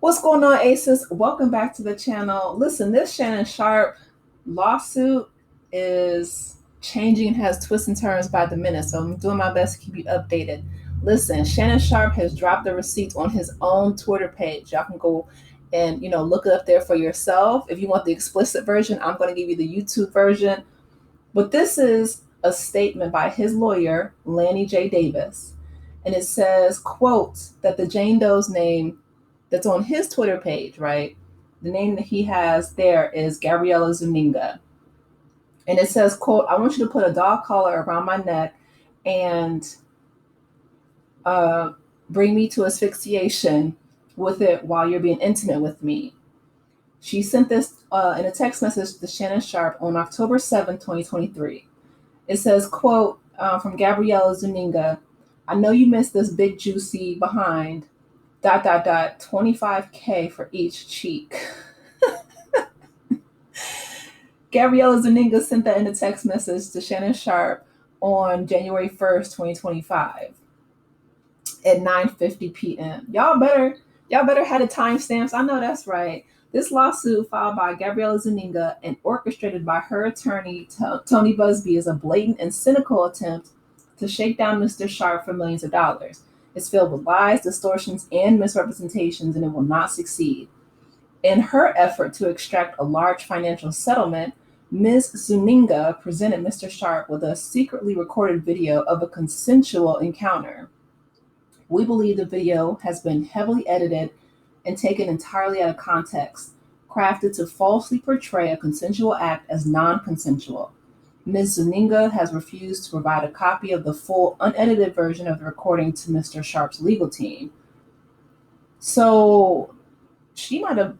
What's going on, Aces? Welcome back to the channel. Listen, this Shannon Sharpe lawsuit is changing and has twists and turns by the minute, so I'm doing my best to keep you updated. Listen, Shannon Sharpe has dropped the receipts on his own Twitter page. Y'all can go and look it up there for yourself. If you want the explicit version, I'm going to give you the YouTube version. But this is a statement by his lawyer, Lanny J. Davis, and it says, quote, that the Jane Doe's name that's on his Twitter page, right? The name that he has there is Gabriella Zuniga. And it says, quote, I want you to put a dog collar around my neck and bring me to asphyxiation with it while you're being intimate with me. She sent this in a text message to Shannon Sharpe on October 7th, 2023. It says, quote, from Gabriella Zuniga, I know you missed this big juicy behind, ... 25K for each cheek. Gabriella Zuniga sent that in a text message to Shannon Sharpe on January 1st, 2025 at 9:50 p.m. Y'all better have the timestamps. I know that's right. This lawsuit filed by Gabriella Zuniga and orchestrated by her attorney, Tony Buzbee, is a blatant and cynical attempt to shake down Mr. Sharpe for millions of dollars. It's filled with lies, distortions, and misrepresentations, and it will not succeed. In her effort to extract a large financial settlement, Ms. Zuniga presented Mr. Sharpe with a secretly recorded video of a consensual encounter. We believe the video has been heavily edited and taken entirely out of context, crafted to falsely portray a consensual act as non-consensual. Ms. Zuniga has refused to provide a copy of the full unedited version of the recording to Mr. Sharpe's legal team. So she might have,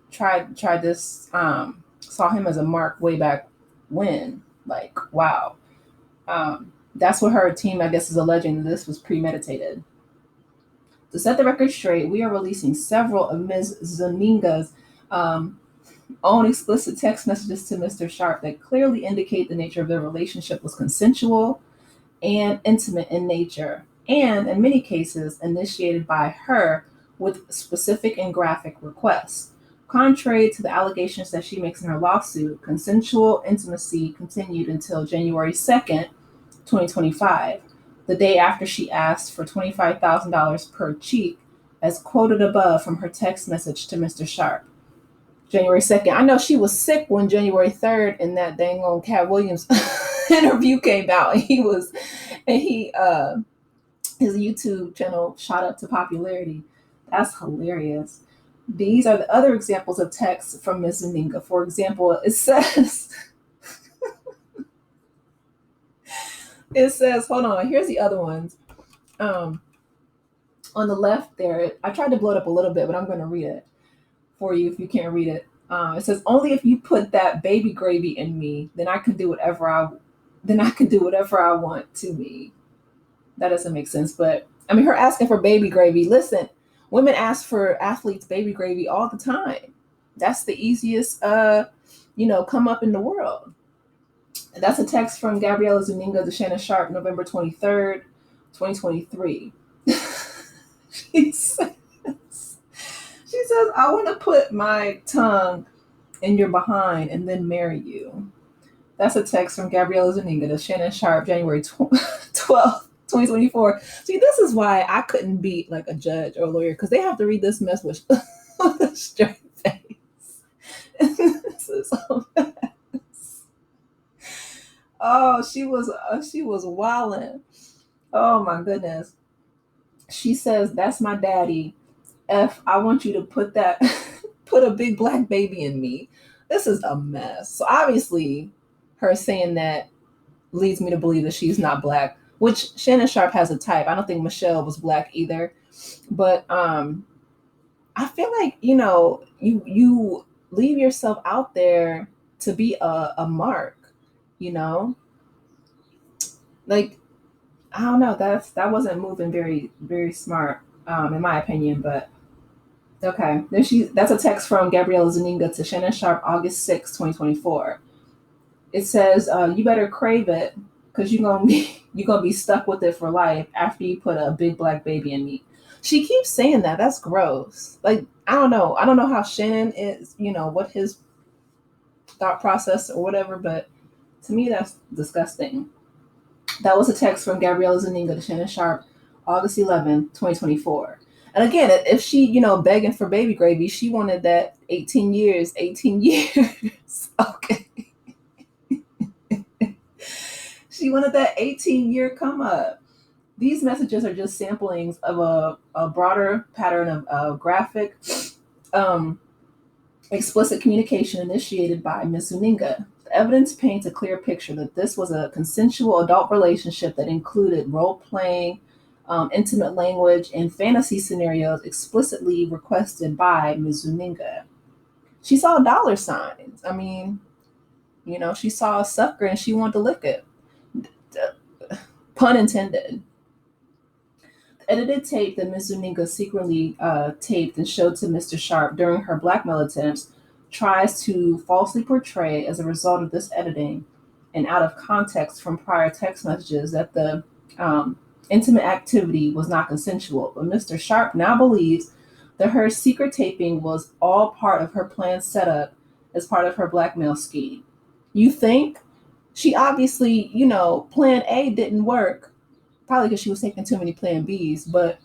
tried this, saw him as a mark way back when. Like, wow. That's what her team, I guess, is alleging that this was premeditated. To set the record straight, we are releasing several of Ms. Zuniga's own explicit text messages to Mr. Sharpe that clearly indicate the nature of their relationship was consensual and intimate in nature, and in many cases initiated by her with specific and graphic requests. Contrary to the allegations that she makes in her lawsuit, consensual intimacy continued until January 2nd, 2025, the day after she asked for $25,000 per cheek, as quoted above from her text message to Mr. Sharpe. January 2nd. I know she was sick when January 3rd in that dang old Cat Williams interview came out. His YouTube channel shot up to popularity. That's hilarious. These are the other examples of texts from Ms. Zuniga. For example, it says, hold on, here's the other ones. On the left there, I tried to blow it up a little bit, but I'm going to read it for you if you can't read it. It says, only if you put that baby gravy in me, then I can do whatever I want to me. That doesn't make sense, but I mean, her asking for baby gravy. Listen, women ask for athletes baby gravy all the time. That's the easiest, come up in the world. And that's a text from Gabriella Zuniga to Shannon Sharpe, November 23rd, 2023. She says, I want to put my tongue in your behind and then marry you. That's a text from Gabriella Zuniga to Shannon Sharpe, January 12th, 2024. See, this is why I couldn't be like a judge or a lawyer, because they have to read this mess with a straight face. This is so mess. Oh, she was wilding. Oh my goodness. She says, that's my daddy. I want you to put a big black baby in me. This is a mess. So obviously her saying that leads me to believe that she's not black, which Shannon Sharpe has a type. I don't think Michelle was black either. But I feel like, you leave yourself out there to be a mark, like, I don't know. That wasn't moving very, very smart, in my opinion, but okay. That's a text from Gabriella Zuniga to Shannon Sharpe, August 6th, 2024. It says, you better crave it, because you're gonna be stuck with it for life after you put a big black baby in me. She keeps saying that. That's gross. Like, I don't know. I don't know how Shannon is, what his thought process or whatever, but to me, that's disgusting. That was a text from Gabriella Zaninga to Shannon Sharpe, August 11, 2024. And again, if she, begging for baby gravy, she wanted that 18 years, 18 years. Okay. She wanted that 18-year come up. These messages are just samplings of a broader pattern of graphic, um, explicit communication initiated by Ms. Zuninga. The evidence paints a clear picture that this was a consensual adult relationship that included role playing, intimate language, and fantasy scenarios explicitly requested by Ms. Zuninga. She saw dollar signs. I mean, she saw a sucker and she wanted to lick it. Pun intended. Edited tape that Ms. Zuniga secretly taped and showed to Mr. Sharpe during her blackmail attempts tries to falsely portray, as a result of this editing and out of context from prior text messages, that the intimate activity was not consensual. But Mr. Sharpe now believes that her secret taping was all part of her planned setup as part of her blackmail scheme. You think? She obviously, plan A didn't work, probably because she was taking too many plan Bs, but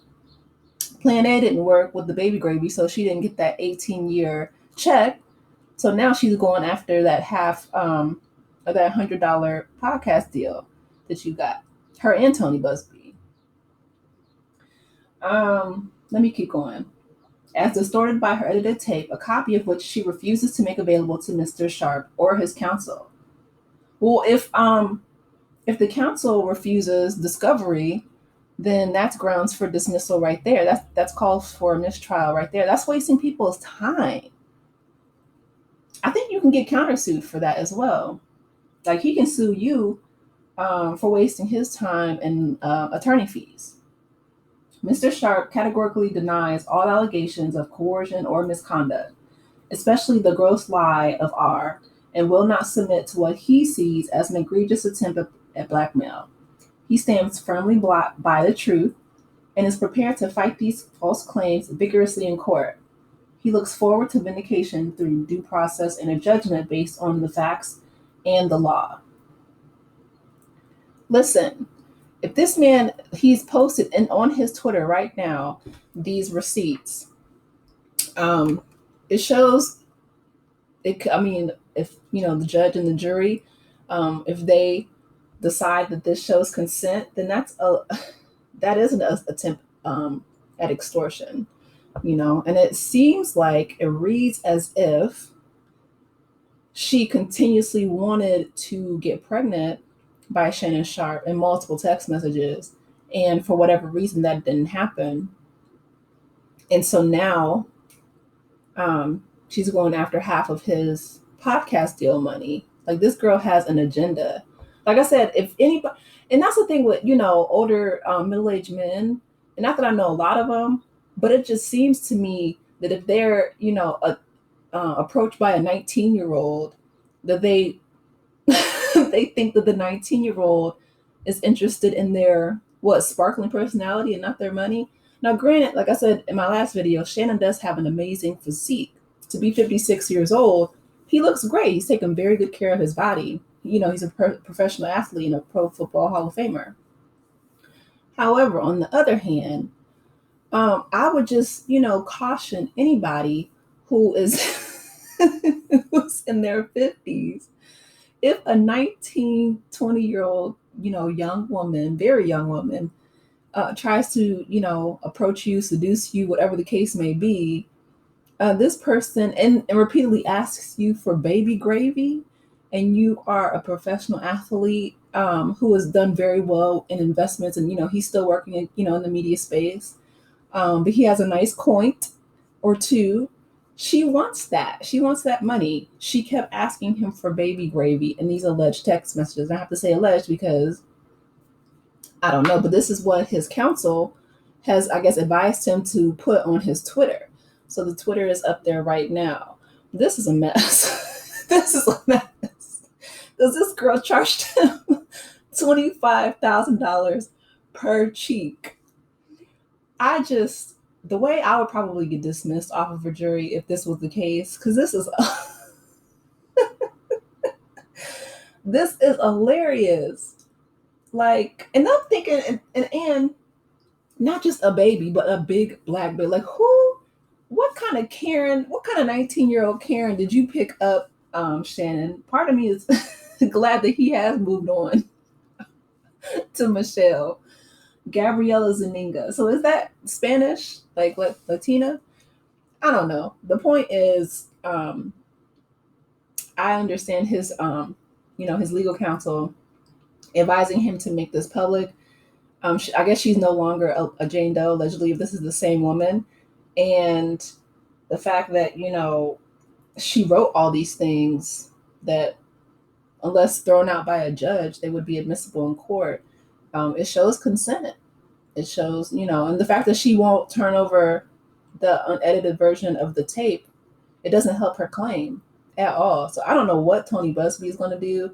plan A didn't work with the baby gravy, so she didn't get that 18-year check. So now she's going after that half of that $100 podcast deal that you got. Her and Tony Buzbee. Let me keep going. As distorted by her edited tape, a copy of which she refuses to make available to Mr. Sharpe or his counsel. Well, if the council refuses discovery, then that's grounds for dismissal right there. That's calls for a mistrial right there. That's wasting people's time. I think you can get countersued for that as well. Like, he can sue you for wasting his time and attorney fees. Mr. Sharpe categorically denies all allegations of coercion or misconduct, especially the gross lie of R, and will not submit to what he sees as an egregious attempt at blackmail. He stands firmly by the truth and is prepared to fight these false claims vigorously in court. He looks forward to vindication through due process and a judgment based on the facts and the law. Listen, if this man, he's posted on his Twitter right now these receipts. It shows. If the judge and the jury, if they decide that this shows consent, then that is an attempt at extortion, and it seems like it reads as if she continuously wanted to get pregnant by Shannon Sharpe in multiple text messages, and for whatever reason that didn't happen, and so now she's going after half of his podcast deal money. Like, this girl has an agenda. Like I said, if anybody, and that's the thing with, older middle-aged men, and not that I know a lot of them, but it just seems to me that if they're, approached by a 19-year-old, that they they think that the 19-year-old is interested in their, sparkling personality and not their money. Now, granted, like I said in my last video, Shannon does have an amazing physique. To be 56 years old, he looks great. He's taken very good care of his body. He's a professional athlete and a Pro Football Hall of Famer. However, on the other hand, I would just, caution anybody who is who's in their 50s. If a 19, 20-year-old, young woman, very young woman, tries to, approach you, seduce you, whatever the case may be, this person and repeatedly asks you for baby gravy, and you are a professional athlete who has done very well in investments, and he's still working in the media space, but he has a nice coint or two. She wants that money. She kept asking him for baby gravy in these alleged text messages. I have to say alleged because I don't know, but this is what his counsel has, I guess, advised him to put on his Twitter. So the Twitter is up there right now. This is a mess. This is a mess. Because this girl charged him $25,000 per cheek. I just, the way I would probably get dismissed off of a jury if this was the case, because this is this is hilarious. Like, and I'm thinking, and not just a baby, but a big black baby. Like, what kind of Karen, what kind of 19-year-old Karen did you pick up, Shannon? Part of me is glad that he has moved on to Michelle. Gabriela Zaninga. So is that Spanish? Like Latina? I don't know. The point is, I understand his, his legal counsel advising him to make this public. I guess she's no longer a Jane Doe, allegedly, if this is the same woman. And the fact that, she wrote all these things that, unless thrown out by a judge, they would be admissible in court. It shows consent. It shows, and the fact that she won't turn over the unedited version of the tape, it doesn't help her claim at all. So I don't know what Tony Buzbee is going to do.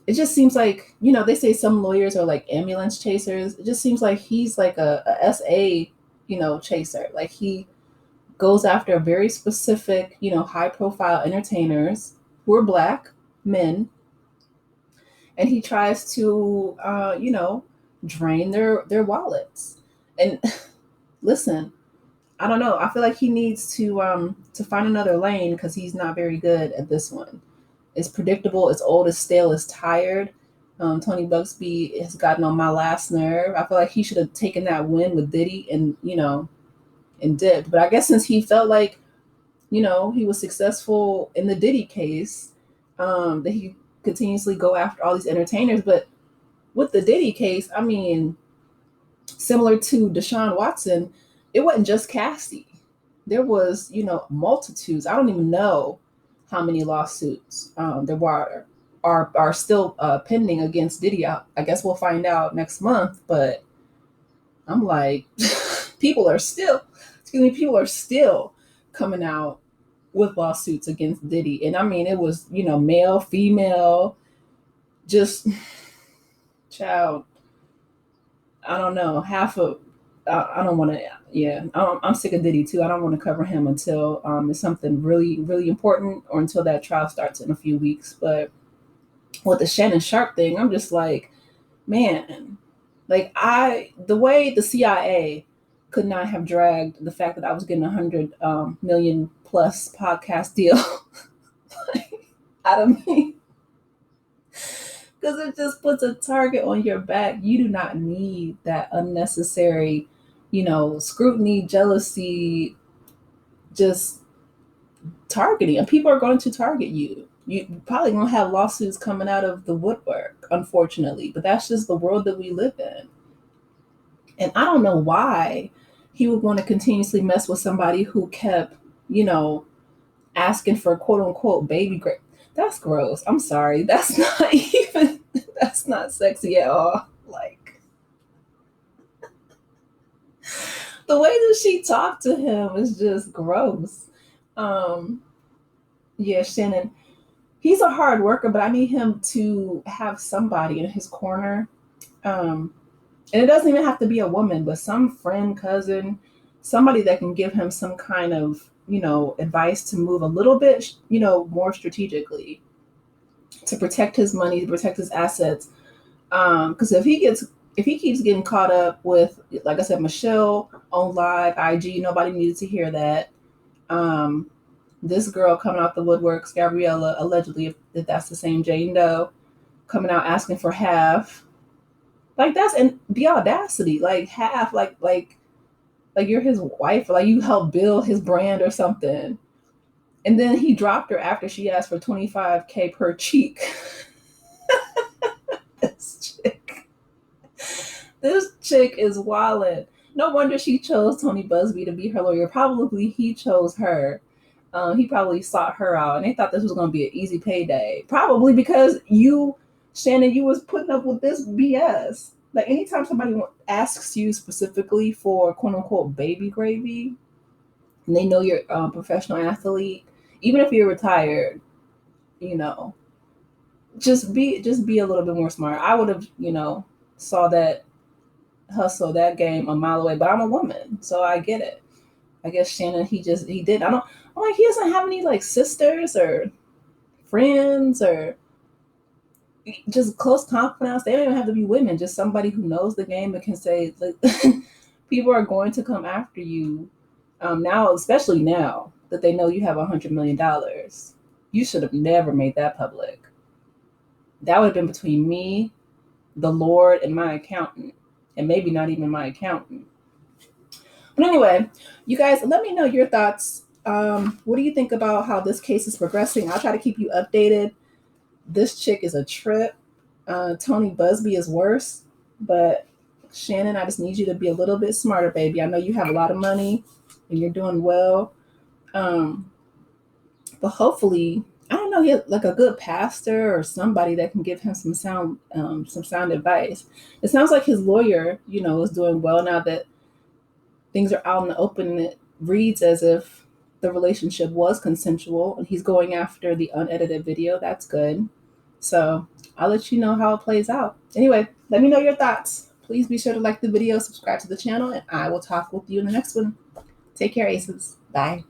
It just seems like, they say some lawyers are like ambulance chasers. It just seems like he's like a SA, chaser. Like he goes after very specific, high profile entertainers who are black men. And he tries to, drain their wallets. And listen, I don't know. I feel like he needs to find another lane because he's not very good at this one. It's predictable. It's old. It's stale. It's tired. Tony Buzbee has gotten on my last nerve. I feel like he should have taken that win with Diddy and dipped. But I guess since he felt like, he was successful in the Diddy case, that he continuously go after all these entertainers. But with the Diddy case, I mean, similar to Deshaun Watson, it wasn't just Cassie. There was, multitudes. I don't even know how many lawsuits there are still pending against Diddy. I guess we'll find out next month. But I'm like, people are still coming out with lawsuits against Diddy. And I mean, it was, male, female, just child. I don't know, half of, I don't want to, yeah, I'm sick of Diddy too. I don't want to cover him until it's something really, really important or until that trial starts in a few weeks. But with the Shannon Sharpe thing, I'm just like, man, like the way the CIA could not have dragged the fact that I was getting 100 million plus podcast deal out of me, because it just puts a target on your back. You do not need that unnecessary, scrutiny, jealousy, just targeting. And people are going to target you. You probably gonna have lawsuits coming out of the woodwork, unfortunately, but that's just the world that we live in. And I don't know why he would want to continuously mess with somebody who kept, asking for quote unquote baby grape. That's gross. I'm sorry. That's not even, that's not sexy at all. Like, the way that she talked to him is just gross. Um, yeah, Shannon, he's a hard worker, but I need him to have somebody in his corner. Um, and it doesn't even have to be a woman, but some friend, cousin, somebody that can give him some kind of, advice to move a little bit, more strategically to protect his money, to protect his assets. Because if he keeps getting caught up with, like I said, Michelle on live IG, nobody needed to hear that. This girl coming out the woodworks, Gabriella, allegedly, if that's the same Jane Doe, coming out asking for half. Like, that's, and the audacity, like half, like you're his wife, or like you helped build his brand or something. And then he dropped her after she asked for 25K per cheek. this chick, this chick is wildin'. No wonder she chose Tony Buzbee to be her lawyer. Probably he chose her. He probably sought her out, and they thought this was going to be an easy payday. Probably because you, Shannon, you was putting up with this BS. Like, anytime somebody asks you specifically for quote unquote baby gravy, and they know you're a professional athlete, even if you're retired, you know, just be a little bit more smart. I would have, saw that hustle that game a mile away. But I'm a woman, so I get it. I guess Shannon, he did. I'm like, he doesn't have any like sisters or friends or just close confidants. They don't even have to be women. Just somebody who knows the game and can say, like, people are going to come after you now, especially now that they know you have $100 million. You should have never made that public. That would have been between me, the Lord, and my accountant, and maybe not even my accountant. But anyway, you guys, let me know your thoughts. What do you think about how this case is progressing? I'll try to keep you updated. This chick is a trip. Tony Buzbee is worse, but Shannon, I just need you to be a little bit smarter, baby. I know you have a lot of money and you're doing well. But hopefully, I don't know, he has like a good pastor or somebody that can give him some sound advice. It sounds like his lawyer, is doing well now that things are out in the open, and it reads as if the relationship was consensual and he's going after the unedited video. That's good. So I'll let you know how it plays out. Anyway, let me know your thoughts. Please be sure to like the video, subscribe to the channel, and I will talk with you in the next one. Take care, Aces. Bye.